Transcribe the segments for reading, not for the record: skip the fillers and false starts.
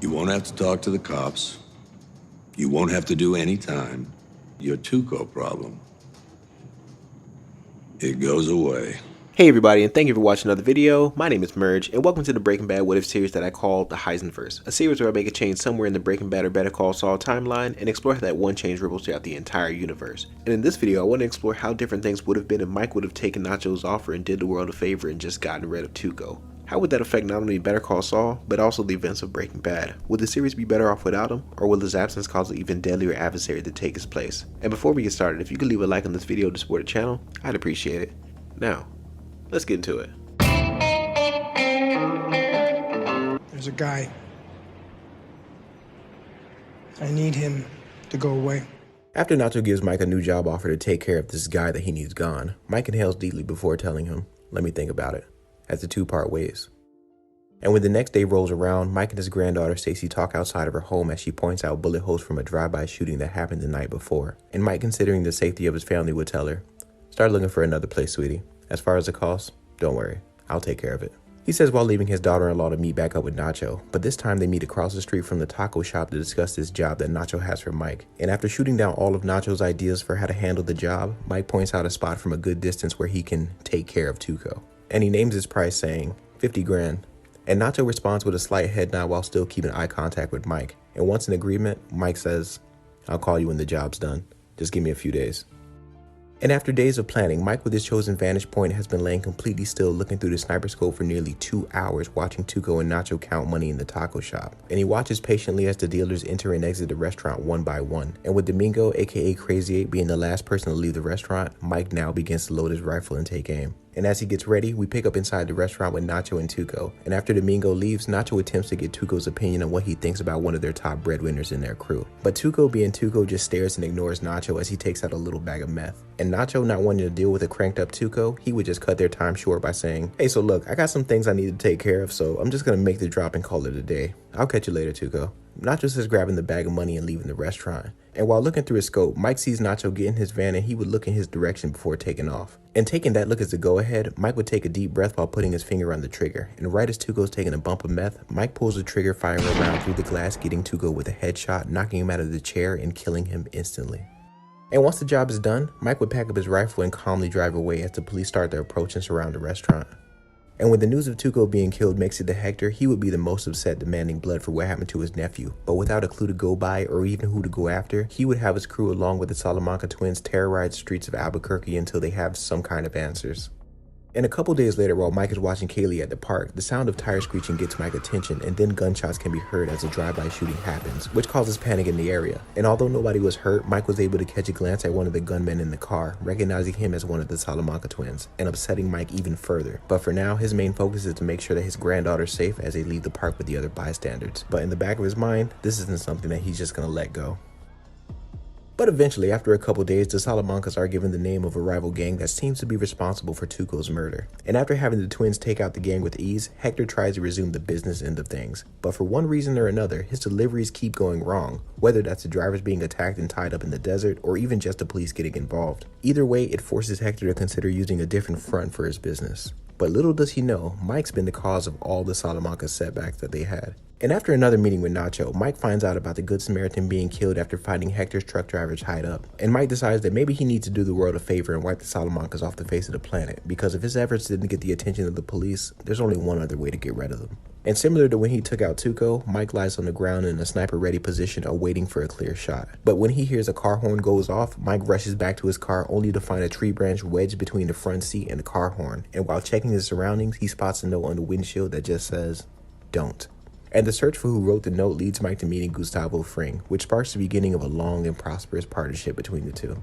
You won't have to talk to the cops. You won't have to do any time. Your Tuco problem, it goes away. Hey everybody, and thank you for watching another video. My name is Murge, and welcome to the Breaking Bad What If series that I call the Heisenverse, a series where I make a change somewhere in the Breaking Bad or Better Call Saul timeline and explore how that one change ripples throughout the entire universe. And in this video, I want to explore how different things would have been if Mike would have taken Nacho's offer and did the world a favor and just gotten rid of Tuco. How would that affect not only Better Call Saul, but also the events of Breaking Bad? Would the series be better off without him, or will his absence cause an even deadlier adversary to take his place? And before we get started, if you could leave a like on this video to support the channel, I'd appreciate it. Now, let's get into it. There's a guy. I need him to go away. After Nacho gives Mike a new job offer to take care of this guy that he needs gone, Mike inhales deeply before telling him, "Let me think about it," as the two part ways. And when the next day rolls around, Mike and his granddaughter Stacy talk outside of her home as she points out bullet holes from a drive-by shooting that happened the night before. And Mike, considering the safety of his family, would tell her, "Start looking for another place, sweetie. As far as the cost, don't worry, I'll take care of it." He says while leaving his daughter-in-law to meet back up with Nacho, but this time they meet across the street from the taco shop to discuss this job that Nacho has for Mike. And after shooting down all of Nacho's ideas for how to handle the job, Mike points out a spot from a good distance where he can take care of Tuco. And he names his price saying, 50 grand. And Nacho responds with a slight head nod while still keeping eye contact with Mike. And once in agreement, Mike says, "I'll call you when the job's done. Just give me a few days." And after days of planning, Mike with his chosen vantage point has been laying completely still looking through the sniper scope for nearly 2 hours watching Tuco and Nacho count money in the taco shop. And he watches patiently as the dealers enter and exit the restaurant one by one. And with Domingo, aka Crazy 8, being the last person to leave the restaurant, Mike now begins to load his rifle and take aim. And as he gets ready, we pick up inside the restaurant with Nacho and Tuco. And after Domingo leaves, Nacho attempts to get Tuco's opinion on what he thinks about one of their top breadwinners in their crew. But Tuco, being Tuco, just stares and ignores Nacho as he takes out a little bag of meth. And Nacho, not wanting to deal with a cranked up Tuco, he would just cut their time short by saying, "Hey, so look, I got some things I need to take care of, so I'm just gonna make the drop and call it a day. I'll catch you later, Tuco." Nacho says grabbing the bag of money and leaving the restaurant. And while looking through his scope, Mike sees Nacho get in his van and he would look in his direction before taking off. And taking that look as a go-ahead, Mike would take a deep breath while putting his finger on the trigger. And right as Tuco's taking a bump of meth, Mike pulls the trigger, firing a round through the glass, getting Tuco with a headshot, knocking him out of the chair and killing him instantly. And once the job is done, Mike would pack up his rifle and calmly drive away as the police start their approach and surround the restaurant. And when the news of Tuco being killed makes it to Hector, he would be the most upset, demanding blood for what happened to his nephew. But without a clue to go by or even who to go after, he would have his crew along with the Salamanca twins terrorize the streets of Albuquerque until they have some kind of answers. And a couple days later, while Mike is watching Kaylee at the park, the sound of tire screeching gets Mike's attention, and then gunshots can be heard as a drive-by shooting happens, which causes panic in the area. And although nobody was hurt, Mike was able to catch a glance at one of the gunmen in the car, recognizing him as one of the Salamanca twins, and upsetting Mike even further. But for now, his main focus is to make sure that his granddaughter's safe as they leave the park with the other bystanders. But in the back of his mind, this isn't something that he's just gonna let go. But eventually, after a couple days, the Salamancas are given the name of a rival gang that seems to be responsible for Tuco's murder. And after having the twins take out the gang with ease, Hector tries to resume the business end of things. But for one reason or another, his deliveries keep going wrong, whether that's the drivers being attacked and tied up in the desert, or even just the police getting involved. Either way, it forces Hector to consider using a different front for his business. But little does he know, Mike's been the cause of all the Salamanca setbacks that they had. And after another meeting with Nacho, Mike finds out about the Good Samaritan being killed after finding Hector's truck driver tied up. And Mike decides that maybe he needs to do the world a favor and wipe the Salamancas off the face of the planet, because if his efforts didn't get the attention of the police, there's only one other way to get rid of them. And similar to when he took out Tuco, Mike lies on the ground in a sniper-ready position awaiting for a clear shot. But when he hears a car horn goes off, Mike rushes back to his car only to find a tree branch wedged between the front seat and the car horn. And while checking his surroundings, he spots a note on the windshield that just says, "Don't." And the search for who wrote the note leads Mike to meeting Gustavo Fring, which sparks the beginning of a long and prosperous partnership between the two.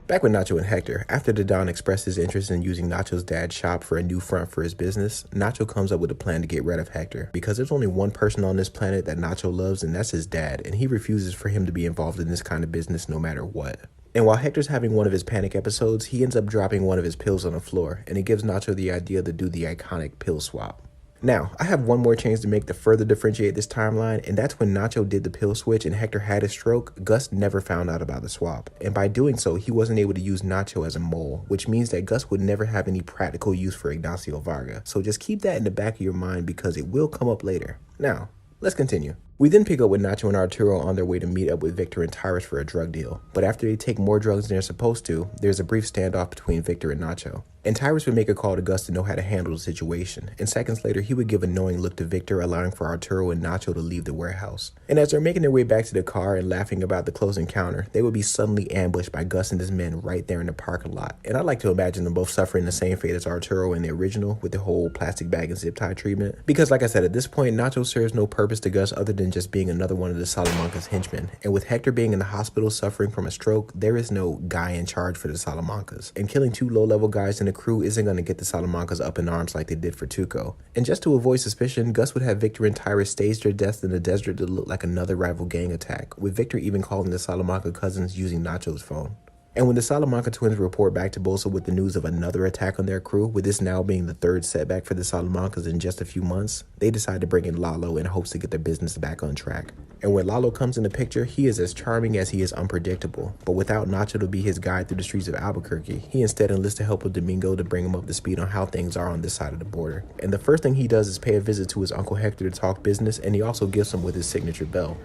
Back with Nacho and Hector, after the Don expressed his interest in using Nacho's dad's shop for a new front for his business, Nacho comes up with a plan to get rid of Hector, because there's only one person on this planet that Nacho loves, and that's his dad, and he refuses for him to be involved in this kind of business no matter what. And while Hector's having one of his panic episodes, he ends up dropping one of his pills on the floor, and it gives Nacho the idea to do the iconic pill swap. Now, I have one more change to make to further differentiate this timeline, and that's when Nacho did the pill switch and Hector had his stroke, Gus never found out about the swap. And by doing so, he wasn't able to use Nacho as a mole, which means that Gus would never have any practical use for Ignacio Varga. So just keep that in the back of your mind because it will come up later. Now, let's continue. We then pick up with Nacho and Arturo on their way to meet up with Victor and Tyrus for a drug deal, but after they take more drugs than they're supposed to, there's a brief standoff between Victor and Nacho. And Tyrus would make a call to Gus to know how to handle the situation, and seconds later he would give a knowing look to Victor, allowing for Arturo and Nacho to leave the warehouse. And as they're making their way back to the car and laughing about the close encounter, they would be suddenly ambushed by Gus and his men right there in the parking lot. And I like to imagine them both suffering the same fate as Arturo in the original with the whole plastic bag and zip tie treatment. Because like I said, at this point, Nacho serves no purpose to Gus other than just being another one of the Salamanca's henchmen. And with Hector being in the hospital suffering from a stroke, there is no guy in charge for the Salamancas. And killing two low-level guys in the crew isn't going to get the Salamancas up in arms like they did for Tuco. And just to avoid suspicion, Gus would have Victor and Tyrus stage their deaths in the desert to look like another rival gang attack, with Victor even calling the Salamanca cousins using Nacho's phone. And when the Salamanca twins report back to Bolsa with the news of another attack on their crew, with this now being the third setback for the Salamancas in just a few months, they decide to bring in Lalo in hopes to get their business back on track. And when Lalo comes in the picture, he is as charming as he is unpredictable. But without Nacho to be his guide through the streets of Albuquerque, he instead enlists the help of Domingo to bring him up to speed on how things are on this side of the border. And the first thing he does is pay a visit to his Uncle Hector to talk business, and he also gifts him with his signature bell.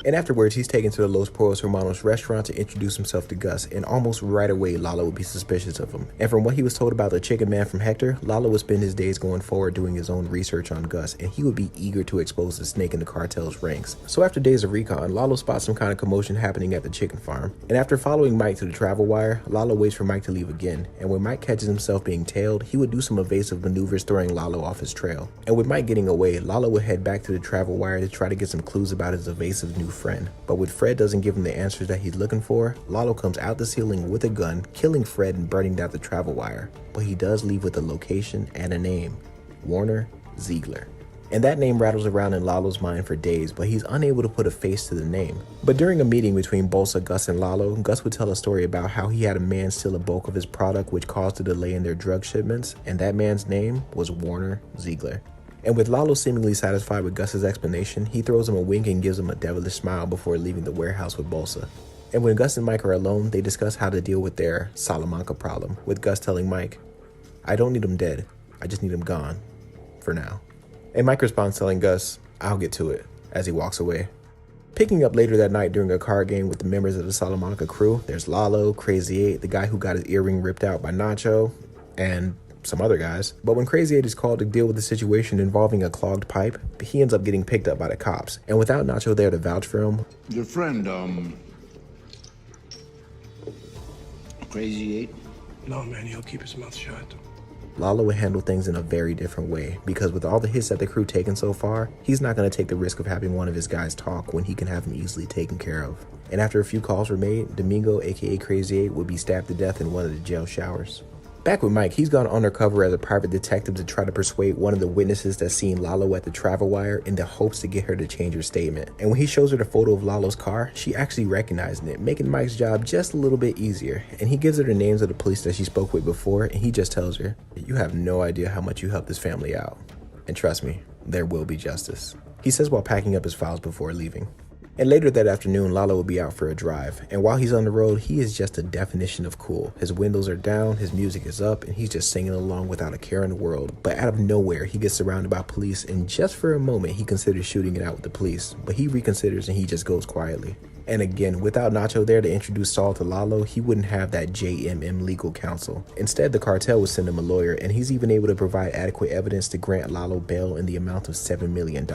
And afterwards, he's taken to the Los Pollos Hermanos restaurant to introduce himself to Gus, and almost right away, Lalo would be suspicious of him. And from what he was told about the chicken man from Hector, Lalo would spend his days going forward doing his own research on Gus, and he would be eager to expose the snake in the cartel's ranks. So after days of recon, Lalo spots some kind of commotion happening at the chicken farm. And after following Mike to the travel wire, Lalo waits for Mike to leave again, and when Mike catches himself being tailed, he would do some evasive maneuvers throwing Lalo off his trail. And with Mike getting away, Lalo would head back to the travel wire to try to get some clues about his evasive new friend. But with Fred doesn't give him the answers that he's looking for, Lalo comes out the ceiling with a gun, killing Fred and burning down the travel wire. But he does leave with a location and a name: Warner Ziegler. And that name rattles around in Lalo's mind for days, but he's unable to put a face to the name. But during a meeting between Bolsa, Gus, and Lalo, Gus would tell a story about how he had a man steal a bulk of his product, which caused a delay in their drug shipments, and that man's name was Warner Ziegler. And with Lalo seemingly satisfied with Gus's explanation, he throws him a wink and gives him a devilish smile before leaving the warehouse with Bolsa. And when Gus and Mike are alone, they discuss how to deal with their Salamanca problem, with Gus telling Mike, "I don't need him dead, I just need him gone, for now." And Mike responds telling Gus, "I'll get to it," as he walks away. Picking up later that night during a card game with the members of the Salamanca crew, there's Lalo, Crazy 8, the guy who got his earring ripped out by Nacho, and some other guys. But when Crazy 8 is called to deal with the situation involving a clogged pipe, he ends up getting picked up by the cops. And without Nacho there to vouch for him, your friend, Crazy 8? No, man, he'll keep his mouth shut. Lalo would handle things in a very different way, because with all the hits that the crew taken so far, he's not going to take the risk of having one of his guys talk when he can have him easily taken care of. And after a few calls were made, Domingo, aka Crazy 8, would be stabbed to death in one of the jail showers. Back with Mike, he's gone undercover as a private detective to try to persuade one of the witnesses that's seen Lalo at the travel wire in the hopes to get her to change her statement. And when he shows her the photo of Lalo's car, she actually recognizes it, making Mike's job just a little bit easier. And he gives her the names of the police that she spoke with before, and he just tells her, "You have no idea how much you helped this family out. And trust me, there will be justice," he says while packing up his files before leaving. And later that afternoon, Lalo will be out for a drive. And while he's on the road, he is just a definition of cool. His windows are down, his music is up, and he's just singing along without a care in the world. But out of nowhere, he gets surrounded by police, and just for a moment, he considers shooting it out with the police. But he reconsiders and he just goes quietly. And again, without Nacho there to introduce Saul to Lalo, he wouldn't have that JMM legal counsel. Instead, the cartel would send him a lawyer, and he's even able to provide adequate evidence to grant Lalo bail in the amount of $7 million.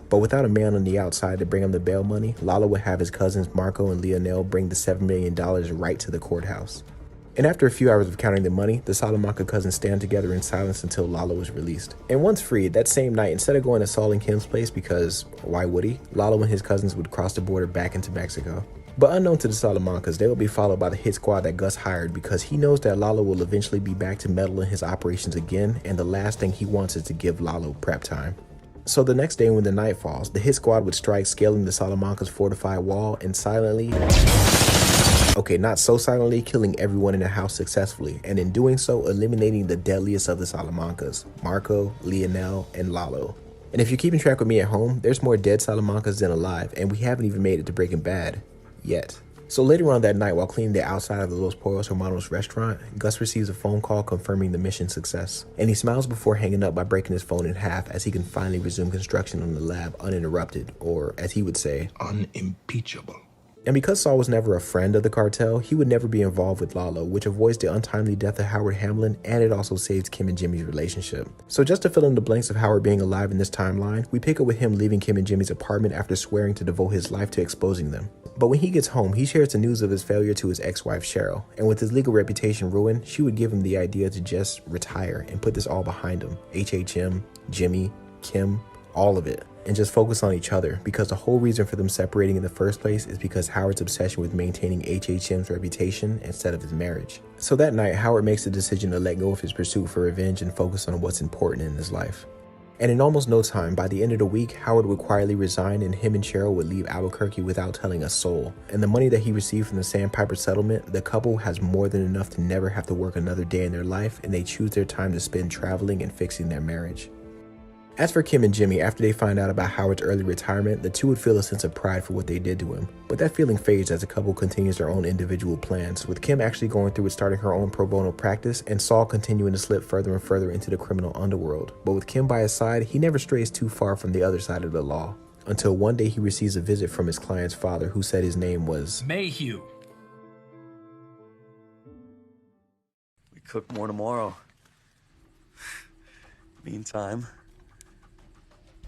But without a man on the outside to bring him the bail money, Lalo would have his cousins Marco and Lionel bring the $7 million right to the courthouse. And after a few hours of counting the money, the Salamanca cousins stand together in silence until Lalo is released. And once freed, that same night, instead of going to Saul and Kim's place, because why would he, Lalo and his cousins would cross the border back into Mexico. But unknown to the Salamancas, they will be followed by the hit squad that Gus hired, because he knows that Lalo will eventually be back to meddle in his operations again, and the last thing he wants is to give Lalo prep time. So the next day when the night falls, the hit squad would strike, scaling the Salamanca's fortified wall and silently, okay, not so silently, killing everyone in the house successfully, and in doing so, eliminating the deadliest of the Salamancas, Marco, Lionel, and Lalo. And if you're keeping track with me at home, there's more dead Salamancas than alive, and we haven't even made it to Breaking Bad yet. So later on that night, while cleaning the outside of the Los Pollos Hermanos restaurant, Gus receives a phone call confirming the mission success. And he smiles before hanging up by breaking his phone in half as he can finally resume construction on the lab uninterrupted, or as he would say, unimpeachable. And because Saul was never a friend of the cartel, he would never be involved with Lalo, which avoids the untimely death of Howard Hamlin, and it also saves Kim and Jimmy's relationship. So just to fill in the blanks of Howard being alive in this timeline, we pick up with him leaving Kim and Jimmy's apartment after swearing to devote his life to exposing them. But when he gets home, he shares the news of his failure to his ex-wife Cheryl, and with his legal reputation ruined, she would give him the idea to just retire and put this all behind him. HHM, Jimmy, Kim, all of it. And just focus on each other, because the whole reason for them separating in the first place is because Howard's obsession with maintaining HHM's reputation instead of his marriage. So that night, Howard makes the decision to let go of his pursuit for revenge and focus on what's important in his life. And in almost no time, by the end of the week, Howard would quietly resign and him and Cheryl would leave Albuquerque without telling a soul. And the money that he received from the Sandpiper settlement, the couple has more than enough to never have to work another day in their life, and they choose their time to spend traveling and fixing their marriage. As for Kim and Jimmy, after they find out about Howard's early retirement, the two would feel a sense of pride for what they did to him. But that feeling fades as the couple continues their own individual plans, with Kim actually going through with starting her own pro bono practice, and Saul continuing to slip further and further into the criminal underworld. But with Kim by his side, he never strays too far from the other side of the law. Until one day he receives a visit from his client's father, who said his name was Mayhew. We cook more tomorrow. Meantime,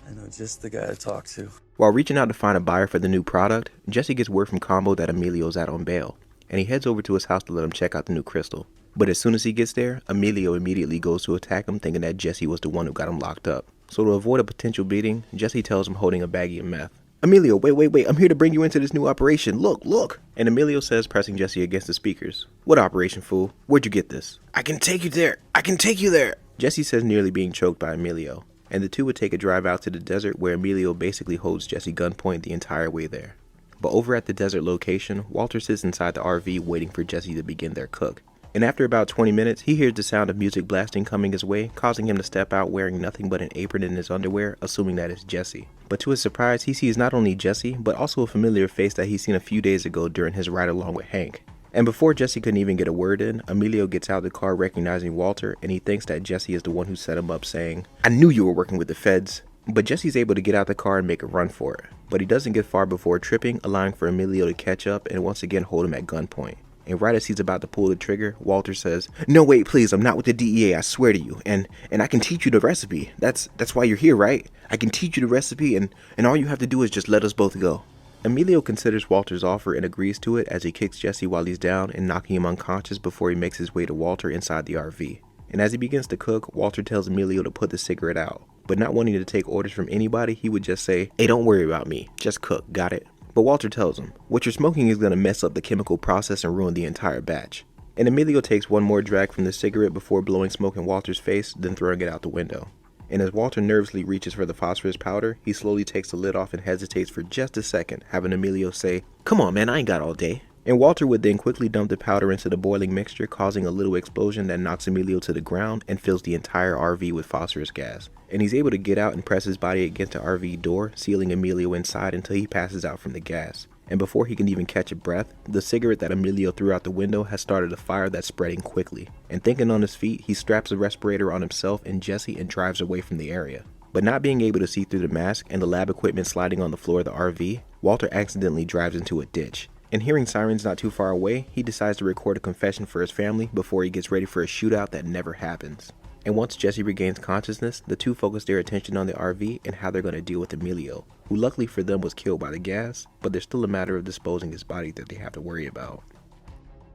I know just the guy to talk to. While reaching out to find a buyer for the new product, Jesse gets word from Combo that Emilio's out on bail, and he heads over to his house to let him check out the new crystal. But as soon as he gets there, Emilio immediately goes to attack him, thinking that Jesse was the one who got him locked up. So to avoid a potential beating, Jesse tells him holding a baggie of meth, "Emilio, wait, I'm here to bring you into this new operation, look. And Emilio says, pressing Jesse against the speakers, "What operation, fool? Where'd you get this?" "I can take you there. Jesse says, nearly being choked by Emilio. And the two would take a drive out to the desert where Emilio basically holds Jesse gunpoint the entire way there. But over at the desert location, Walter sits inside the RV waiting for Jesse to begin their cook. And after about 20 minutes, he hears the sound of music blasting coming his way, causing him to step out wearing nothing but an apron in his underwear, assuming that it's Jesse. But to his surprise, he sees not only Jesse, but also a familiar face that he's seen a few days ago during his ride along with Hank. And before Jesse couldn't even get a word in, Emilio gets out of the car recognizing Walter, and he thinks that Jesse is the one who set him up, saying, "I knew you were working with the feds." But Jesse's able to get out the car and make a run for it. But he doesn't get far before tripping, allowing for Emilio to catch up and once again hold him at gunpoint. And right as he's about to pull the trigger, Walter says, "No, wait, please, I'm not with the DEA, I swear to you. And I can teach you the recipe. That's why you're here, right? I can teach you the recipe, and all you have to do is just let us both go." Emilio considers Walter's offer and agrees to it as he kicks Jesse while he's down and knocking him unconscious before he makes his way to Walter inside the RV. And as he begins to cook, Walter tells Emilio to put the cigarette out. But not wanting to take orders from anybody, he would just say, "Hey, don't worry about me, just cook, got it?" But Walter tells him, "What you're smoking is going to mess up the chemical process and ruin the entire batch." And Emilio takes one more drag from the cigarette before blowing smoke in Walter's face, then throwing it out the window. And as Walter nervously reaches for the phosphorus powder, he slowly takes the lid off and hesitates for just a second, having Emilio say, "Come on, man, I ain't got all day." And Walter would then quickly dump the powder into the boiling mixture, causing a little explosion that knocks Emilio to the ground and fills the entire RV with phosphorus gas. And he's able to get out and press his body against the RV door, sealing Emilio inside until he passes out from the gas. And before he can even catch a breath, the cigarette that Emilio threw out the window has started a fire that's spreading quickly. And thinking on his feet, he straps a respirator on himself and Jesse and drives away from the area. But not being able to see through the mask and the lab equipment sliding on the floor of the RV, Walter accidentally drives into a ditch. And hearing sirens not too far away, he decides to record a confession for his family before he gets ready for a shootout that never happens. And once Jesse regains consciousness, the two focus their attention on the RV and how they're going to deal with Emilio, who luckily for them was killed by the gas, but there's still a matter of disposing his body that they have to worry about.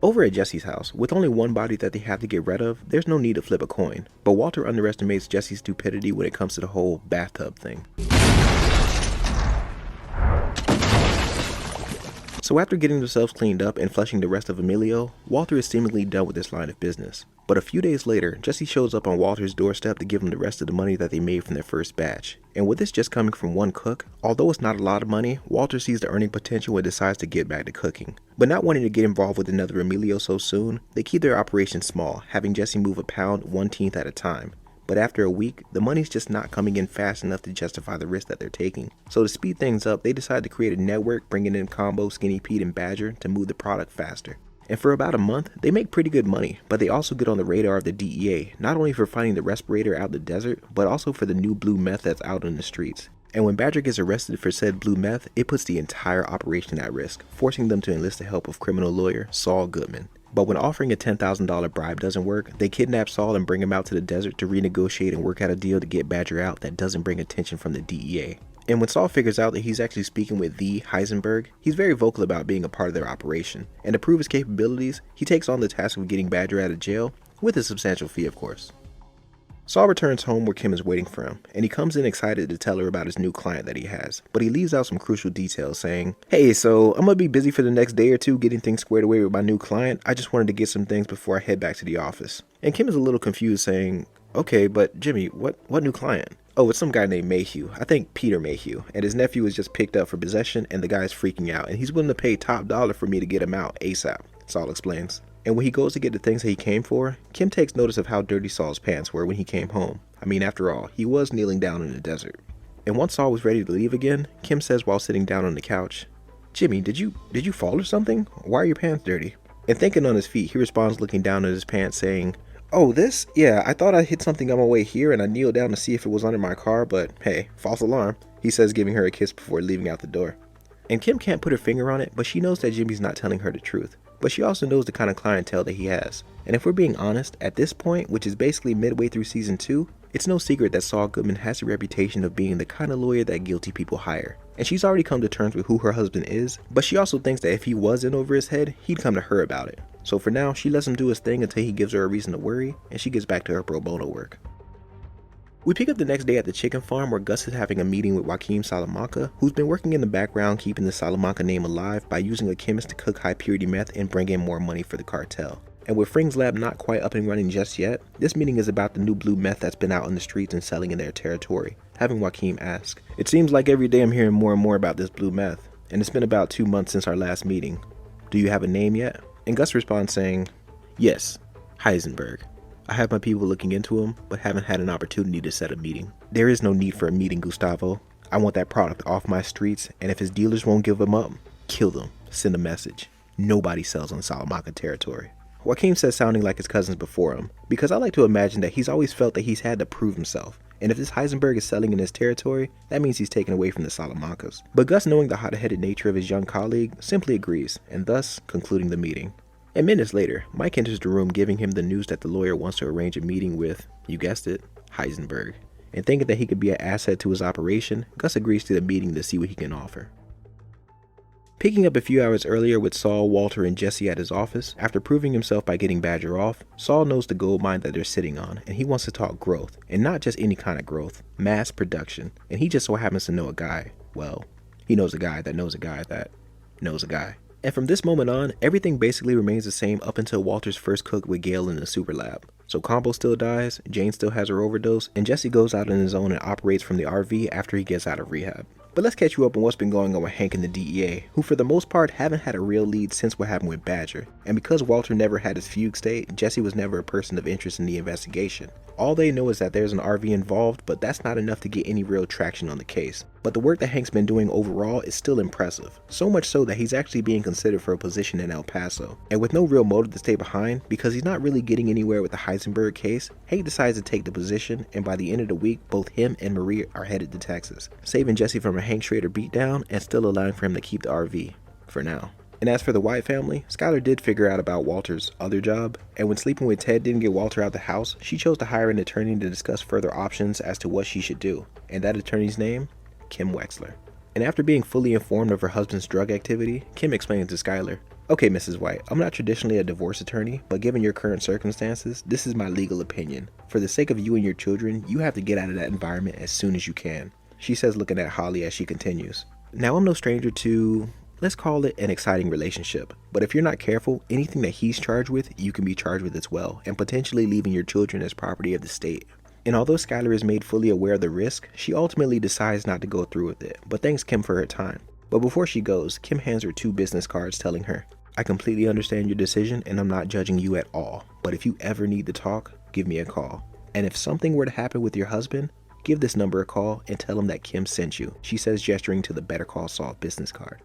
Over at Jesse's house, with only one body that they have to get rid of, there's no need to flip a coin, but Walter underestimates Jesse's stupidity when it comes to the whole bathtub thing. So after getting themselves cleaned up and flushing the rest of Emilio, Walter is seemingly done with this line of business. But a few days later, Jesse shows up on Walter's doorstep to give him the rest of the money that they made from their first batch. And with this just coming from one cook, although it's not a lot of money, Walter sees the earning potential and decides to get back to cooking. But not wanting to get involved with another Emilio so soon, they keep their operation small, having Jesse move a pound 1/10 at a time. but after a week, the money's just not coming in fast enough to justify the risk that they're taking. So to speed things up, they decide to create a network bringing in Combo, Skinny Pete, and Badger to move the product faster. And for about a month, they make pretty good money, but they also get on the radar of the DEA, not only for finding the respirator out in the desert, but also for the new blue meth that's out in the streets. And when Badger gets arrested for said blue meth, it puts the entire operation at risk, forcing them to enlist the help of criminal lawyer Saul Goodman. But when offering a $10,000 bribe doesn't work, they kidnap Saul and bring him out to the desert to renegotiate and work out a deal to get Badger out that doesn't bring attention from the DEA. And when Saul figures out that he's actually speaking with the Heisenverse, he's very vocal about being a part of their operation. And to prove his capabilities, he takes on the task of getting Badger out of jail, with a substantial fee of course. Saul returns home where Kim is waiting for him, and he comes in excited to tell her about his new client that he has, but he leaves out some crucial details saying, "Hey, so I'm gonna be busy for the next day or two getting things squared away with my new client. I just wanted to get some things before I head back to the office." And Kim is a little confused saying, "Okay, but Jimmy, what new client?" "Oh, it's some guy named Mayhew. I think Peter Mayhew, and his nephew was just picked up for possession and the guy's freaking out, and he's willing to pay top dollar for me to get him out ASAP," Saul explains. And when he goes to get the things that he came for, Kim takes notice of how dirty Saul's pants were when he came home. I mean, after all, he was kneeling down in the desert. And once Saul was ready to leave again, Kim says while sitting down on the couch, "Jimmy, did you fall or something? Why are your pants dirty?" And thinking on his feet, he responds looking down at his pants saying, "Oh, this? Yeah, I thought I hit something on my way here and I kneeled down to see if it was under my car, but hey, false alarm," he says, giving her a kiss before leaving out the door. And Kim can't put her finger on it, but she knows that Jimmy's not telling her the truth. But she also knows the kind of clientele that he has. And if we're being honest, at this point, which is basically midway through season 2, it's no secret that Saul Goodman has a reputation of being the kind of lawyer that guilty people hire. And she's already come to terms with who her husband is, but she also thinks that if he was in over his head, he'd come to her about it. So for now, she lets him do his thing until he gives her a reason to worry, and she gets back to her pro bono work. We pick up the next day at the chicken farm where Gus is having a meeting with Tuco Salamanca, who's been working in the background keeping the Salamanca name alive by using a chemist to cook high purity meth and bring in more money for the cartel. And with Fring's lab not quite up and running just yet, this meeting is about the new blue meth that's been out in the streets and selling in their territory, having Joaquin ask, "It seems like every day I'm hearing more and more about this blue meth, and it's been about 2 months since our last meeting. Do you have a name yet?" And Gus responds saying, "Yes, Heisenverse. I have my people looking into him, but haven't had an opportunity to set a meeting. There is no need for a meeting, Gustavo. I want that product off my streets, and if his dealers won't give him up, kill them. Send a message. Nobody sells on Salamanca territory." Joaquin says, sounding like his cousins before him, because I like to imagine that he's always felt that he's had to prove himself. And if this Heisenverse is selling in his territory, that means he's taken away from the Salamancas. But Gus, knowing the hot-headed nature of his young colleague, simply agrees, and thus concluding the meeting. And minutes later, Mike enters the room giving him the news that the lawyer wants to arrange a meeting with, you guessed it, Heisenverse. And thinking that he could be an asset to his operation, Gus agrees to the meeting to see what he can offer. Picking up a few hours earlier with Saul, Walter, and Jesse at his office, after proving himself by getting Badger off, Saul knows the gold mine that they're sitting on, and he wants to talk growth, and not just any kind of growth, mass production, and he just so happens to know a guy. Well, he knows a guy that knows a guy that knows a guy. And from this moment on, everything basically remains the same up until Walter's first cook with Gail in the super lab. So Combo still dies, Jane still has her overdose, and Jesse goes out on his own and operates from the RV after he gets out of rehab. But let's catch you up on what's been going on with Hank and the DEA, who for the most part haven't had a real lead since what happened with Badger. And because Walter never had his fugue state, Jesse was never a person of interest in the investigation. All they know is that there's an RV involved, but that's not enough to get any real traction on the case. But the work that Hank's been doing overall is still impressive, so much so that he's actually being considered for a position in El Paso. And with no real motive to stay behind, because he's not really getting anywhere with the Heisenverse case, Hank decides to take the position, and by the end of the week, both him and Marie are headed to Texas, saving Jesse from a Hank Schrader beatdown and still allowing for him to keep the RV, for now. And as for the White family, Skylar did figure out about Walter's other job, and when sleeping with Ted didn't get Walter out the house, she chose to hire an attorney to discuss further options as to what she should do, and that attorney's name? Kim Wexler. And after being fully informed of her husband's drug activity, Kim explains to Skylar, "Okay, Mrs. White, I'm not traditionally a divorce attorney, but given your current circumstances, this is my legal opinion. For the sake of you and your children, you have to get out of that environment as soon as you can," she says, looking at Holly as she continues. "Now, I'm no stranger to, let's call it an exciting relationship, but if you're not careful, anything that he's charged with, you can be charged with as well, and potentially leaving your children as property of the state." And although Skylar is made fully aware of the risk, she ultimately decides not to go through with it, but thanks Kim for her time. But before she goes, Kim hands her 2 business cards telling her, "I completely understand your decision and I'm not judging you at all, but if you ever need to talk, give me a call." And if something were to happen with your husband, give this number a call and tell him that Kim sent you, she says, gesturing to the Better Call Saul business card.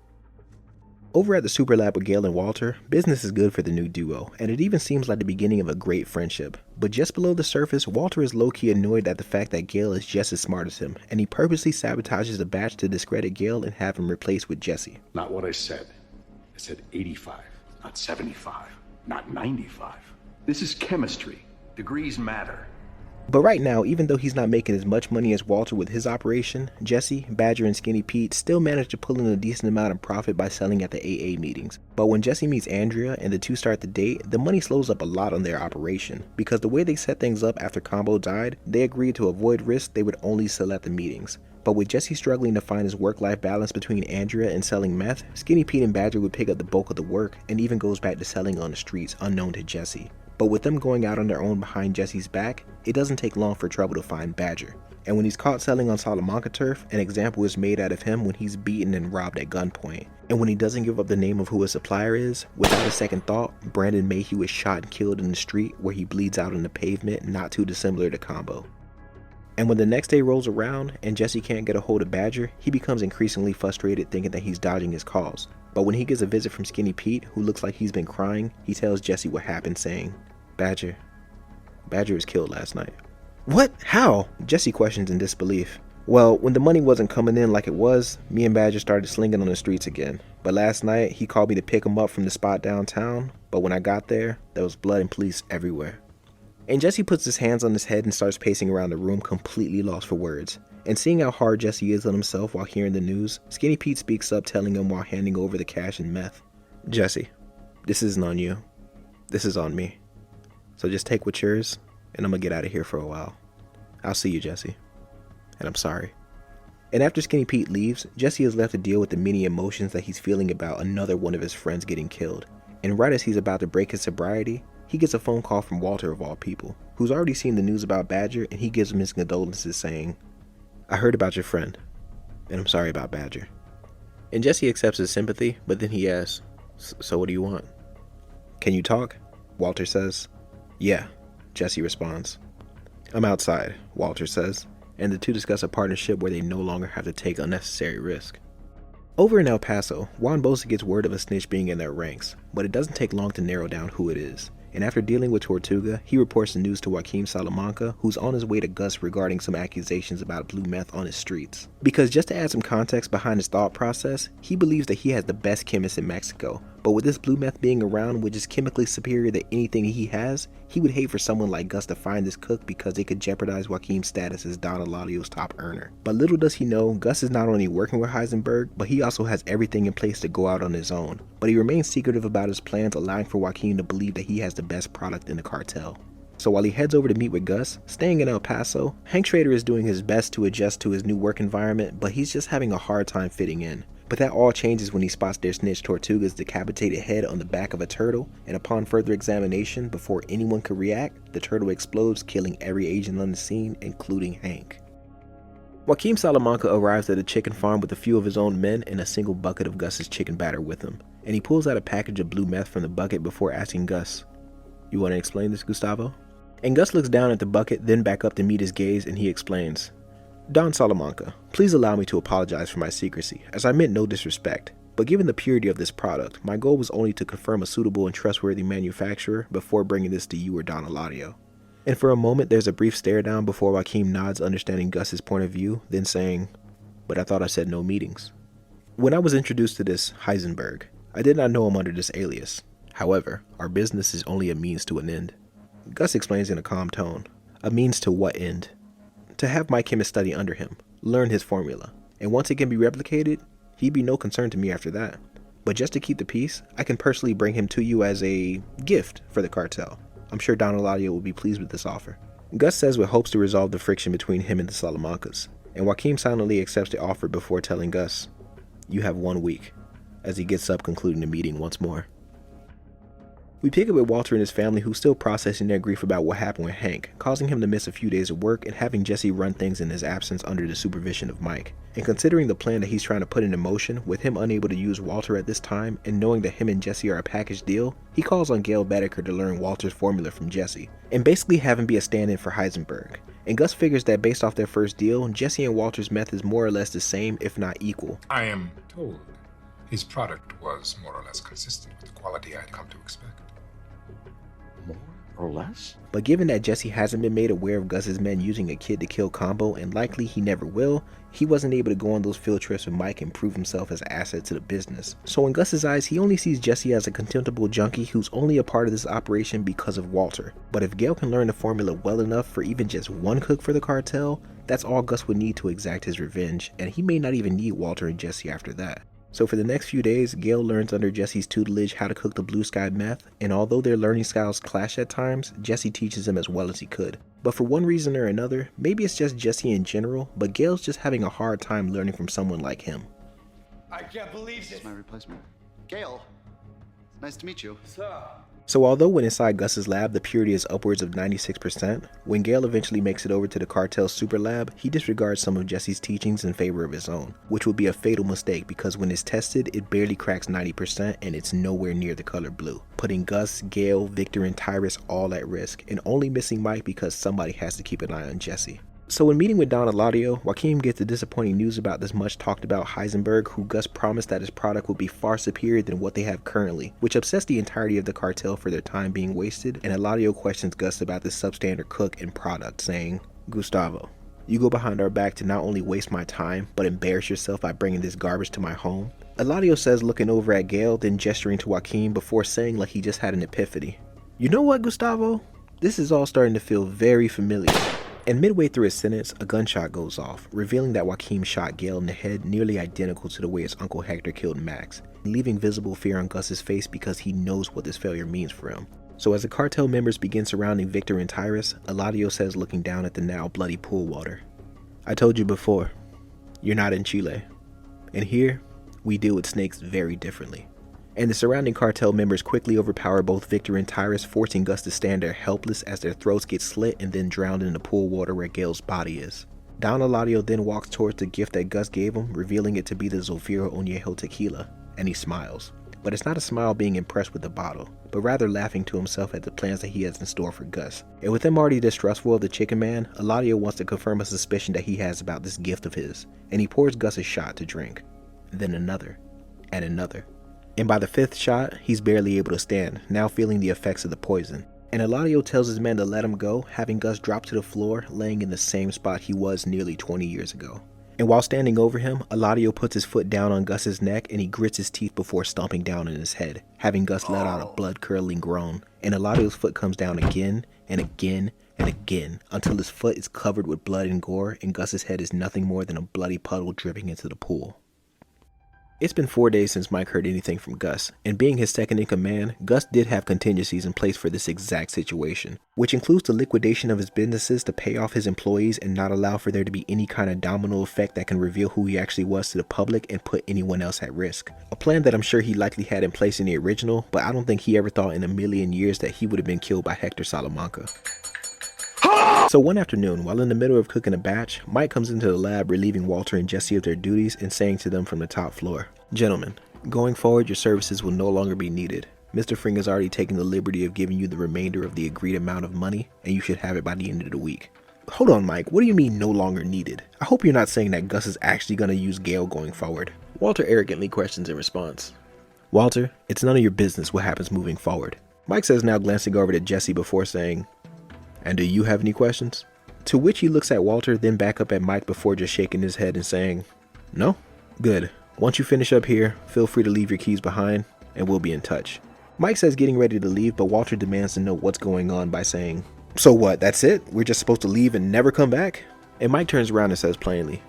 Over at the Super Lab with Gail and Walter, business is good for the new duo, and it even seems like the beginning of a great friendship. But just below the surface, Walter is low-key annoyed at the fact that Gail is just as smart as him, and he purposely sabotages a batch to discredit Gail and have him replaced with Jesse. Not what I said. I said 85, not 75, not 95. This is chemistry. Degrees matter. But right now, even though he's not making as much money as Walter with his operation, Jesse, Badger, and Skinny Pete still manage to pull in a decent amount of profit by selling at the AA meetings. But when Jesse meets Andrea and the two start the date, the money slows up a lot on their operation, because the way they set things up after Combo died, they agreed to avoid risk they would only sell at the meetings. But with Jesse struggling to find his work-life balance between Andrea and selling meth, Skinny Pete and Badger would pick up the bulk of the work and even goes back to selling on the streets unknown to Jesse. But with them going out on their own behind Jesse's back, it doesn't take long for trouble to find Badger. And when he's caught selling on Salamanca turf, an example is made out of him when he's beaten and robbed at gunpoint. And when he doesn't give up the name of who his supplier is, without a second thought, Brandon Mayhew is shot and killed in the street where he bleeds out on the pavement, not too dissimilar to Combo. And when the next day rolls around and Jesse can't get a hold of Badger, he becomes increasingly frustrated thinking that he's dodging his calls. But when he gets a visit from Skinny Pete, who looks like he's been crying, he tells Jesse what happened, saying, Badger was killed last night. What? How? Jesse questions in disbelief. Well, when the money wasn't coming in like it was, me and Badger started slinging on the streets again. But last night, he called me to pick him up from the spot downtown, but when I got there was blood and police everywhere. And Jesse puts his hands on his head and starts pacing around the room, completely lost for words. And seeing how hard Jesse is on himself while hearing the news, Skinny Pete speaks up, telling him while handing over the cash and meth, Jesse, this isn't on you. This is on me. So just take what's yours, and I'm gonna get out of here for a while. I'll see you, Jesse. And I'm sorry. And after Skinny Pete leaves, Jesse is left to deal with the many emotions that he's feeling about another one of his friends getting killed. And right as he's about to break his sobriety, he gets a phone call from Walter of all people, who's already seen the news about Badger, and he gives him his condolences saying, I heard about your friend, and I'm sorry about Badger. And Jesse accepts his sympathy, but then he asks, so what do you want? Can you talk? Walter says. Yeah, Jesse responds. I'm outside, Walter says, and the two discuss a partnership where they no longer have to take unnecessary risk. Over in El Paso, Juan Bosa gets word of a snitch being in their ranks, but it doesn't take long to narrow down who it is. And after dealing with Tortuga, he reports the news to Joaquin Salamanca, who's on his way to Gus regarding some accusations about blue meth on his streets. Because just to add some context behind his thought process, he believes that he has the best chemist in Mexico, but with this blue meth being around, which is chemically superior to anything he has, he would hate for someone like Gus to find this cook because it could jeopardize Joaquin's status as Don Eladio's top earner. But little does he know, Gus is not only working with Heisenberg, but he also has everything in place to go out on his own. But he remains secretive about his plans, allowing for Joaquin to believe that he has the best product in the cartel. So while he heads over to meet with Gus, staying in El Paso, Hank Schrader is doing his best to adjust to his new work environment, but he's just having a hard time fitting in. But that all changes when he spots their snitch Tortuga's decapitated head on the back of a turtle, and upon further examination, before anyone could react, the turtle explodes, killing every agent on the scene, including Hank. Joaquin Salamanca arrives at the chicken farm with a few of his own men and a single bucket of Gus's chicken batter with him, and he pulls out a package of blue meth from the bucket before asking Gus, "You want to explain this, Gustavo?" And Gus looks down at the bucket, then back up to meet his gaze, and he explains, Don Salamanca, please allow me to apologize for my secrecy, as I meant no disrespect, but given the purity of this product, my goal was only to confirm a suitable and trustworthy manufacturer before bringing this to you or Don Eladio. And for a moment there's a brief stare down before Joaquin nods, understanding Gus's point of view, then saying, but I thought I said no meetings. When I was introduced to this Heisenberg, I did not know him under this alias. However, our business is only a means to an end. Gus explains in a calm tone, a means to what end? To have my chemist study under him, learn his formula, and once it can be replicated, he'd be no concern to me after that. But just to keep the peace, I can personally bring him to you as a gift for the cartel. I'm sure Don Eladio will be pleased with this offer. Gus says with hopes to resolve the friction between him and the Salamancas, and Joaquin silently accepts the offer before telling Gus, you have 1 week, as he gets up concluding the meeting once more. We pick up with Walter and his family, who's still processing their grief about what happened with Hank, causing him to miss a few days of work and having Jesse run things in his absence under the supervision of Mike. And considering the plan that he's trying to put into motion, with him unable to use Walter at this time, and knowing that him and Jesse are a package deal, he calls on Gail Bedecker to learn Walter's formula from Jesse, and basically have him be a stand-in for Heisenberg. And Gus figures that based off their first deal, Jesse and Walter's meth is more or less the same, if not equal. I am told his product was more or less consistent with the quality I'd come to expect. More or less? But given that Jesse hasn't been made aware of Gus's men using a kid-to-kill combo, and likely he never will, he wasn't able to go on those field trips with Mike and prove himself as an asset to the business. So in Gus's eyes, he only sees Jesse as a contemptible junkie who's only a part of this operation because of Walter. But if Gale can learn the formula well enough for even just one cook for the cartel, that's all Gus would need to exact his revenge, and he may not even need Walter and Jesse after that. So for the next few days, Gale learns under Jesse's tutelage how to cook the Blue Sky meth, and although their learning styles clash at times, Jesse teaches him as well as he could. But for one reason or another, maybe it's just Jesse in general, but Gale's just having a hard time learning from someone like him. I can't believe This is my replacement. Gail, nice to meet you. Sir. So although when inside Gus's lab the purity is upwards of 96%, when Gale eventually makes it over to the cartel's super lab, he disregards some of Jesse's teachings in favor of his own, which would be a fatal mistake because when it's tested, it barely cracks 90% and it's nowhere near the color blue, putting Gus, Gale, Victor, and Tyrus all at risk, and only missing Mike because somebody has to keep an eye on Jesse. So when meeting with Don Eladio, Joaquin gets the disappointing news about this much talked about Heisenberg, who Gus promised that his product would be far superior than what they have currently, which upsets the entirety of the cartel for their time being wasted, and Eladio questions Gus about this substandard cook and product, saying, "Gustavo, you go behind our back to not only waste my time, but embarrass yourself by bringing this garbage to my home?" Eladio says, looking over at Gale, then gesturing to Joaquin before saying like he just had an epiphany, "You know what, Gustavo? This is all starting to feel very familiar." And midway through his sentence, a gunshot goes off, revealing that Joaquin shot Gale in the head nearly identical to the way his Uncle Hector killed Max, leaving visible fear on Gus's face because he knows what this failure means for him. So as the cartel members begin surrounding Victor and Tyrus, Eladio says, looking down at the now bloody pool water, "I told you before, you're not in Chile. And here, we deal with snakes very differently." And the surrounding cartel members quickly overpower both Victor and Tyrus, forcing Gus to stand there helpless as their throats get slit and then drowned in the pool water where Gale's body is. Don Eladio then walks towards the gift that Gus gave him, revealing it to be the Zofiro Añejo tequila, and he smiles. But it's not a smile being impressed with the bottle, but rather laughing to himself at the plans that he has in store for Gus. And with him already distrustful of the chicken man, Eladio wants to confirm a suspicion that he has about this gift of his, and he pours Gus a shot to drink. Then another, and another. And by the fifth shot, he's barely able to stand, now feeling the effects of the poison. And Eladio tells his men to let him go, having Gus drop to the floor, laying in the same spot he was nearly 20 years ago. And while standing over him, Eladio puts his foot down on Gus's neck and he grits his teeth before stomping down on his head, having Gus let out a blood-curdling groan. And Eladio's foot comes down again, and again, and again, until his foot is covered with blood and gore, and Gus's head is nothing more than a bloody puddle dripping into the pool. It's been 4 days since Mike heard anything from Gus, and being his second in command, Gus did have contingencies in place for this exact situation, which includes the liquidation of his businesses to pay off his employees and not allow for there to be any kind of domino effect that can reveal who he actually was to the public and put anyone else at risk. A plan that I'm sure he likely had in place in the original, but I don't think he ever thought in a million years that he would have been killed by Hector Salamanca. So one afternoon, while in the middle of cooking a batch, Mike comes into the lab relieving Walter and Jesse of their duties and saying to them from the top floor, "Gentlemen, going forward your services will no longer be needed. Mr. Fring has already taken the liberty of giving you the remainder of the agreed amount of money, and you should have it by the end of the week." Hold on, Mike, what do you mean no longer needed? I hope you're not saying that Gus is actually going to use Gale going forward. Walter arrogantly questions in response. "Walter, it's none of your business what happens moving forward." Mike says, now glancing over to Jesse before saying, "And do you have any questions?" To which he looks at Walter, then back up at Mike before just shaking his head and saying, "No? Good. Once you finish up here, feel free to leave your keys behind, and we'll be in touch." Mike says getting ready to leave, but Walter demands to know what's going on by saying, "So what, that's it? We're just supposed to leave and never come back?" And Mike turns around and says plainly,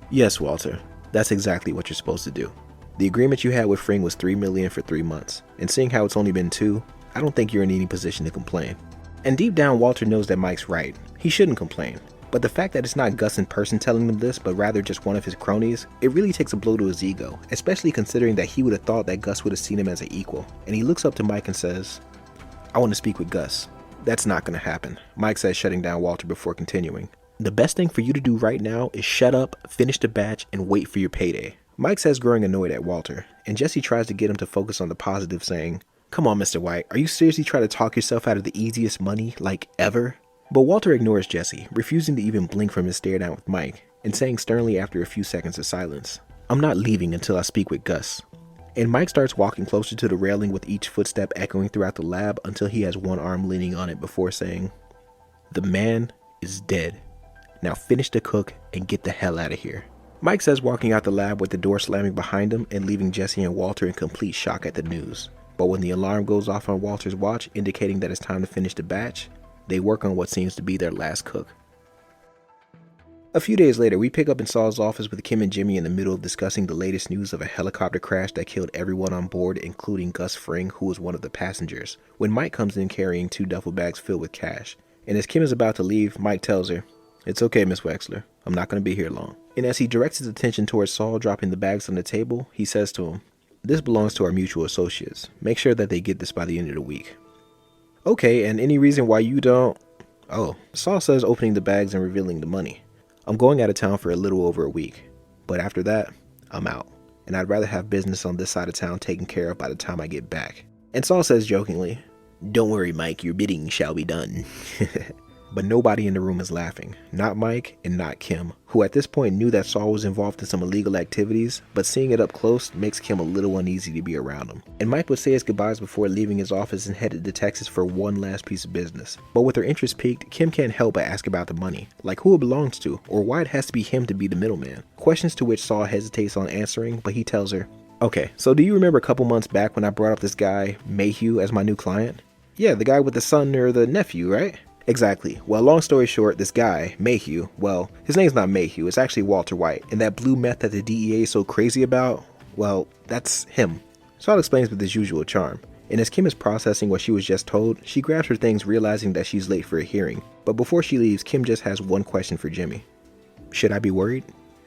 "Yes, Walter, that's exactly what you're supposed to do. The agreement you had with Fring was $3 million for 3 months, and seeing how it's only been 2, I don't think you're in any position to complain." And deep down, Walter knows that Mike's right. He shouldn't complain. But the fact that it's not Gus in person telling them this, but rather just one of his cronies, it really takes a blow to his ego, especially considering that he would have thought that Gus would have seen him as an equal. And he looks up to Mike and says, "I want to speak with Gus." "That's not going to happen," Mike says, shutting down Walter before continuing. "The best thing for you to do right now is shut up, finish the batch, and wait for your payday." Mike says, growing annoyed at Walter, and Jesse tries to get him to focus on the positive, saying, "Come on, Mr. White, are you seriously trying to talk yourself out of the easiest money, like, ever?" But Walter ignores Jesse, refusing to even blink from his stare down with Mike, and saying sternly after a few seconds of silence, "I'm not leaving until I speak with Gus." And Mike starts walking closer to the railing with each footstep echoing throughout the lab until he has one arm leaning on it before saying, "The man is dead. Now finish the cook and get the hell out of here." Mike says, walking out the lab with the door slamming behind him and leaving Jesse and Walter in complete shock at the news. But when the alarm goes off on Walter's watch, indicating that it's time to finish the batch, they work on what seems to be their last cook. A few days later, we pick up in Saul's office with Kim and Jimmy in the middle of discussing the latest news of a helicopter crash that killed everyone on board, including Gus Fring, who was one of the passengers, when Mike comes in carrying 2 duffel bags filled with cash. And as Kim is about to leave, Mike tells her, "It's okay, Miss Wexler. I'm not going to be here long." And as he directs his attention towards Saul dropping the bags on the table, he says to him, "This belongs to our mutual associates. Make sure that they get this by the end of the week." "Okay, and any reason why you don't..." "Oh," Saul says, opening the bags and revealing the money. "I'm going out of town for a little over a week, but after that, I'm out, and I'd rather have business on this side of town taken care of by the time I get back." And Saul says jokingly, "Don't worry, Mike, your bidding shall be done." But nobody in the room is laughing, not Mike and not Kim, who at this point knew that Saul was involved in some illegal activities, but seeing it up close makes Kim a little uneasy to be around him. And Mike would say his goodbyes before leaving his office and headed to Texas for one last piece of business. But with her interest piqued, Kim can't help but ask about the money, like who it belongs to, or why it has to be him to be the middleman. Questions to which Saul hesitates on answering, but he tells her, "Okay, so do you remember a couple months back when I brought up this guy, Mayhew, as my new client?" "Yeah, the guy with the son or the nephew, right?" "Exactly. Well, long story short, this guy, Mayhew, well, his name's not Mayhew, it's actually Walter White, and that blue meth that the DEA is so crazy about, well, that's him." Saul explains with his usual charm, and as Kim is processing what she was just told, she grabs her things realizing that she's late for a hearing. But before she leaves, Kim just has one question for Jimmy. "Should I be worried?"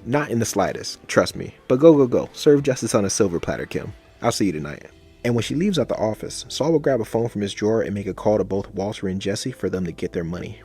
"Not in the slightest, trust me, but go, serve justice on a silver platter, Kim. I'll see you tonight." And when she leaves out the office, Saul will grab a phone from his drawer and make a call to both Walter and Jesse for them to get their money.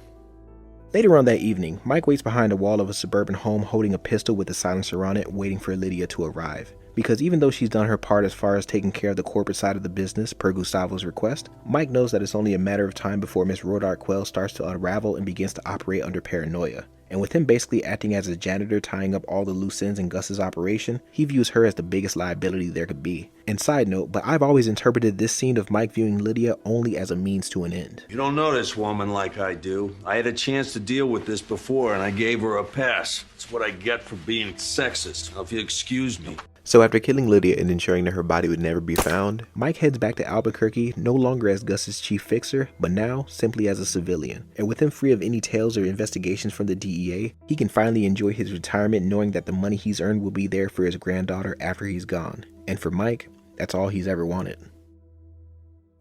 Later on that evening, Mike waits behind the wall of a suburban home holding a pistol with a silencer on it, waiting for Lydia to arrive. Because even though she's done her part as far as taking care of the corporate side of the business per Gustavo's request, Mike knows that it's only a matter of time before Miss Rodart Quell starts to unravel and begins to operate under paranoia. And with him basically acting as a janitor tying up all the loose ends in Gus's operation, he views her as the biggest liability there could be. And side note, but I've always interpreted this scene of Mike viewing Lydia only as a means to an end. You don't know this woman like I do. I had a chance to deal with this before, and I gave her a pass. It's what I get for being sexist. Now, if you excuse me. So after killing Lydia and ensuring that her body would never be found, Mike heads back to Albuquerque no longer as Gus's chief fixer, but now simply as a civilian. And with him free of any tales or investigations from the DEA, he can finally enjoy his retirement knowing that the money he's earned will be there for his granddaughter after he's gone. And for Mike, that's all he's ever wanted.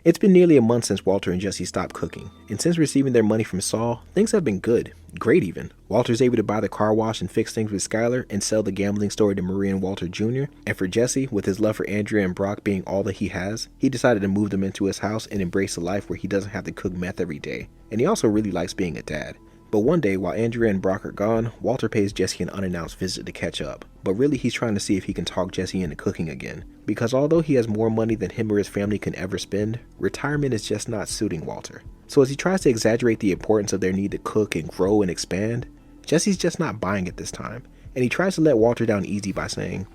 It's been nearly a month since Walter and Jesse stopped cooking, and since receiving their money from Saul, things have been good. Great even. Walter's able to buy the car wash and fix things with Skylar and sell the gambling store to Marie and Walter Jr. And for Jesse, with his love for Andrea and Brock being all that he has, he decided to move them into his house and embrace a life where he doesn't have to cook meth every day. And he also really likes being a dad. But one day, while Andrea and Brock are gone, Walter pays Jesse an unannounced visit to catch up. But really, he's trying to see if he can talk Jesse into cooking again. Because although he has more money than him or his family can ever spend, retirement is just not suiting Walter. So as he tries to exaggerate the importance of their need to cook and grow and expand, Jesse's just not buying it this time. And he tries to let Walter down easy by saying,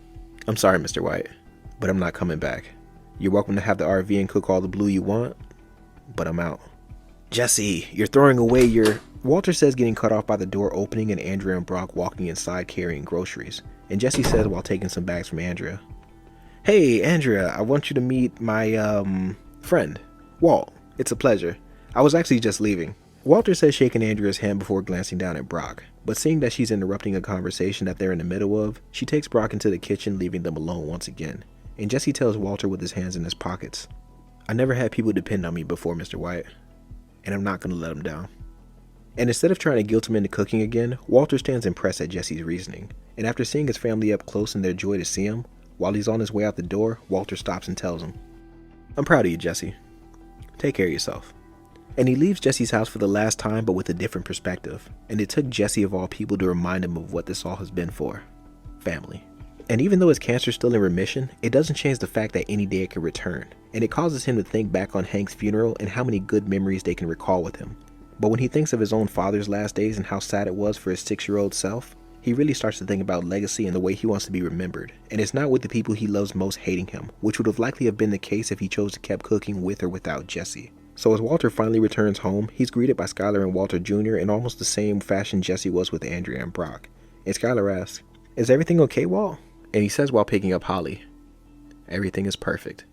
"I'm sorry, Mr. White, but I'm not coming back. You're welcome to have the RV and cook all the blue you want, but I'm out." "Jesse, you're throwing away your..." Walter says, getting cut off by the door opening and Andrea and Brock walking inside carrying groceries. And Jesse says while taking some bags from Andrea, "Hey, Andrea, I want you to meet my, friend, Walt. It's a pleasure. I was actually just leaving." Walter says, shaking Andrea's hand before glancing down at Brock. But seeing that she's interrupting a conversation that they're in the middle of, she takes Brock into the kitchen, leaving them alone once again. And Jesse tells Walter with his hands in his pockets, "I never had people depend on me before, Mr. White, and I'm not going to let them down." And instead of trying to guilt him into cooking again, Walter stands impressed at Jesse's reasoning. And after seeing his family up close in their joy to see him, while he's on his way out the door, Walter stops and tells him, "I'm proud of you, Jesse. Take care of yourself." And he leaves Jesse's house for the last time, but with a different perspective. And it took Jesse of all people to remind him of what this all has been for. Family. And even though his cancer is still in remission, it doesn't change the fact that any day it could return. And it causes him to think back on Hank's funeral and how many good memories they can recall with him. But when he thinks of his own father's last days and how sad it was for his 6-year-old self, he really starts to think about legacy and the way he wants to be remembered. And it's not with the people he loves most hating him, which would have likely have been the case if he chose to keep cooking with or without Jesse. So as Walter finally returns home, he's greeted by Skylar and Walter Jr. in almost the same fashion Jesse was with Andrea and Brock. And Skylar asks, "Is everything okay, Walt?" And he says while picking up Holly, "Everything is perfect."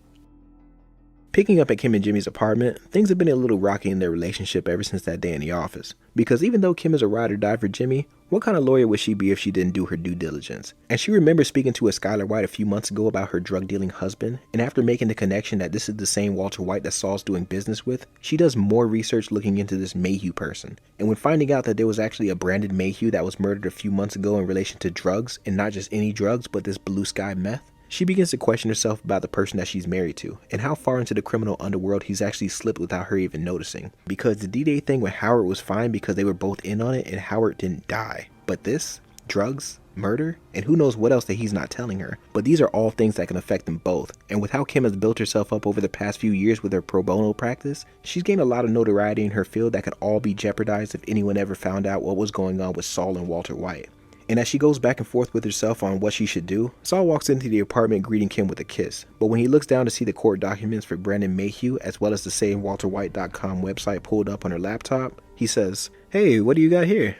Picking up at Kim and Jimmy's apartment, things have been a little rocky in their relationship ever since that day in the office. Because even though Kim is a ride or die for Jimmy, what kind of lawyer would she be if she didn't do her due diligence? And she remembers speaking to a Skylar White a few months ago about her drug dealing husband, and after making the connection that this is the same Walter White that Saul's doing business with, she does more research looking into this Mayhew person. And when finding out that there was actually a Brandon Mayhew that was murdered a few months ago in relation to drugs, and not just any drugs but this blue sky meth, she begins to question herself about the person that she's married to, and how far into the criminal underworld he's actually slipped without her even noticing. Because the D-Day thing with Howard was fine because they were both in on it and Howard didn't die. But this? Drugs? Murder? And who knows what else that he's not telling her. But these are all things that can affect them both. And with how Kim has built herself up over the past few years with her pro bono practice, she's gained a lot of notoriety in her field that could all be jeopardized if anyone ever found out what was going on with Saul and Walter White. And as she goes back and forth with herself on what she should do, Saul walks into the apartment greeting Kim with a kiss. But when he looks down to see the court documents for Brandon Mayhew, as well as the same WalterWhite.com website pulled up on her laptop, he says, "Hey, what do you got here?"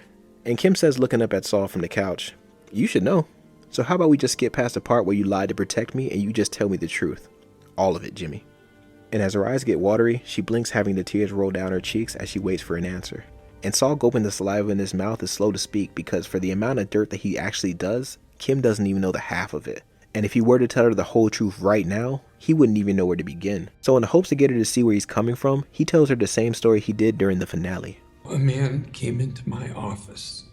And Kim says, looking up at Saul from the couch, "You should know. So how about we just skip past the part where you lied to protect me and you just tell me the truth. All of it, Jimmy." And as her eyes get watery, she blinks, having the tears roll down her cheeks as she waits for an answer. And Saul, gulping the saliva in his mouth, is slow to speak because for the amount of dirt that he actually does, Kim doesn't even know the half of it. And if he were to tell her the whole truth right now, he wouldn't even know where to begin. So in the hopes to get her to see where he's coming from, he tells her the same story he did during the finale. "A man came into my office.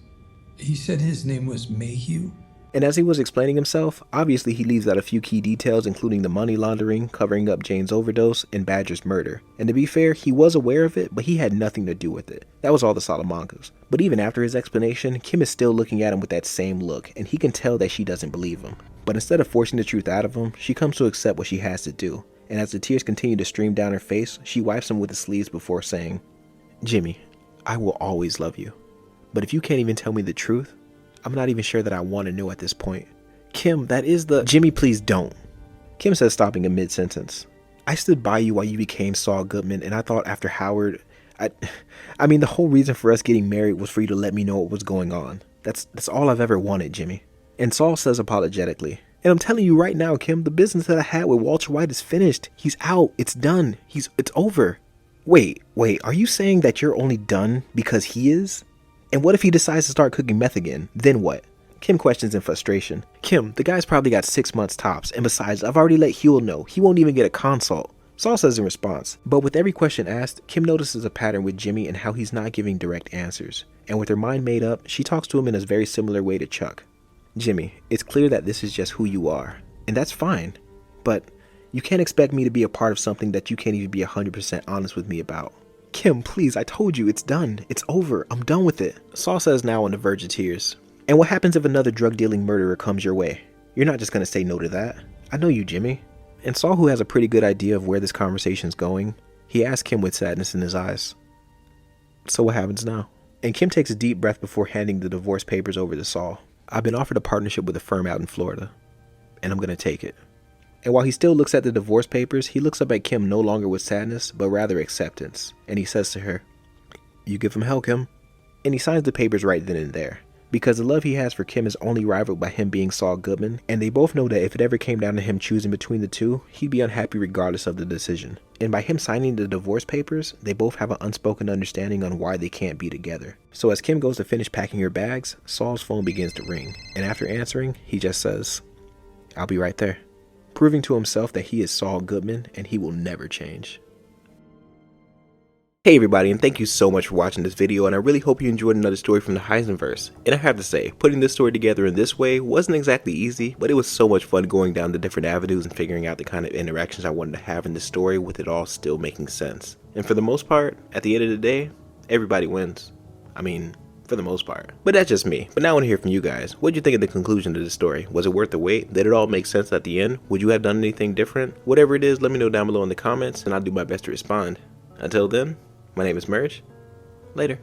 He said his name was Mayhew." And as he was explaining himself, obviously he leaves out a few key details, including the money laundering, covering up Jane's overdose, and Badger's murder. And to be fair, he was aware of it, but he had nothing to do with it. That was all the Salamancas. But even after his explanation, Kim is still looking at him with that same look, and he can tell that she doesn't believe him. But instead of forcing the truth out of him, she comes to accept what she has to do. And as the tears continue to stream down her face, she wipes them with the sleeves before saying, "Jimmy, I will always love you. But if you can't even tell me the truth, I'm not even sure that I want to know at this point. Kim, that is the—" "Jimmy, please don't." Kim says, stopping in mid-sentence. "I stood by you while you became Saul Goodman, and I thought after Howard, I mean, the whole reason for us getting married was for you to let me know what was going on. That's all I've ever wanted, Jimmy." And Saul says apologetically, "And I'm telling you right now, Kim, the business that I had with Walter White is finished. He's out. It's done. It's over." Wait, are you saying that you're only done because he is? And what if he decides to start cooking meth again? Then what? Kim questions in frustration. "Kim, the guy's probably got 6 months tops, and besides, I've already let Huel know. He won't even get a consult." Saul says in response. But with every question asked, Kim notices a pattern with Jimmy and how he's not giving direct answers. And with her mind made up, she talks to him in a very similar way to Chuck. "Jimmy, it's clear that this is just who you are, and that's fine. But you can't expect me to be a part of something that you can't even be 100% honest with me about. Kim, please, I told you, it's done. It's over. I'm done with it." Saul says, now on the verge of tears. "And what happens if another drug-dealing murderer comes your way? You're not just going to say no to that. I know you, Jimmy." And Saul, who has a pretty good idea of where this conversation's going, he asks Kim with sadness in his eyes, "So what happens now?" And Kim takes a deep breath before handing the divorce papers over to Saul. "I've been offered a partnership with a firm out in Florida, and I'm going to take it." And while he still looks at the divorce papers, he looks up at Kim no longer with sadness, but rather acceptance. And he says to her, "You give him hell, Kim." And he signs the papers right then and there. Because the love he has for Kim is only rivaled by him being Saul Goodman, and they both know that if it ever came down to him choosing between the two, he'd be unhappy regardless of the decision. And by him signing the divorce papers, they both have an unspoken understanding on why they can't be together. So as Kim goes to finish packing her bags, Saul's phone begins to ring. And after answering, he just says, "I'll be right there," proving to himself that he is Saul Goodman and he will never change. Hey everybody, and thank you so much for watching this video, and I really hope you enjoyed another story from the Heisenverse. And I have to say, putting this story together in this way wasn't exactly easy, but it was so much fun going down the different avenues and figuring out the kind of interactions I wanted to have in this story with it all still making sense. And for the most part, at the end of the day, everybody wins. I mean, for the most part. But that's just me. But now I want to hear from you guys. What did you think of the conclusion to the story? Was it worth the wait? Did it all make sense at the end? Would you have done anything different? Whatever it is, let me know down below in the comments, and I'll do my best to respond. Until then, my name is Murge. Later.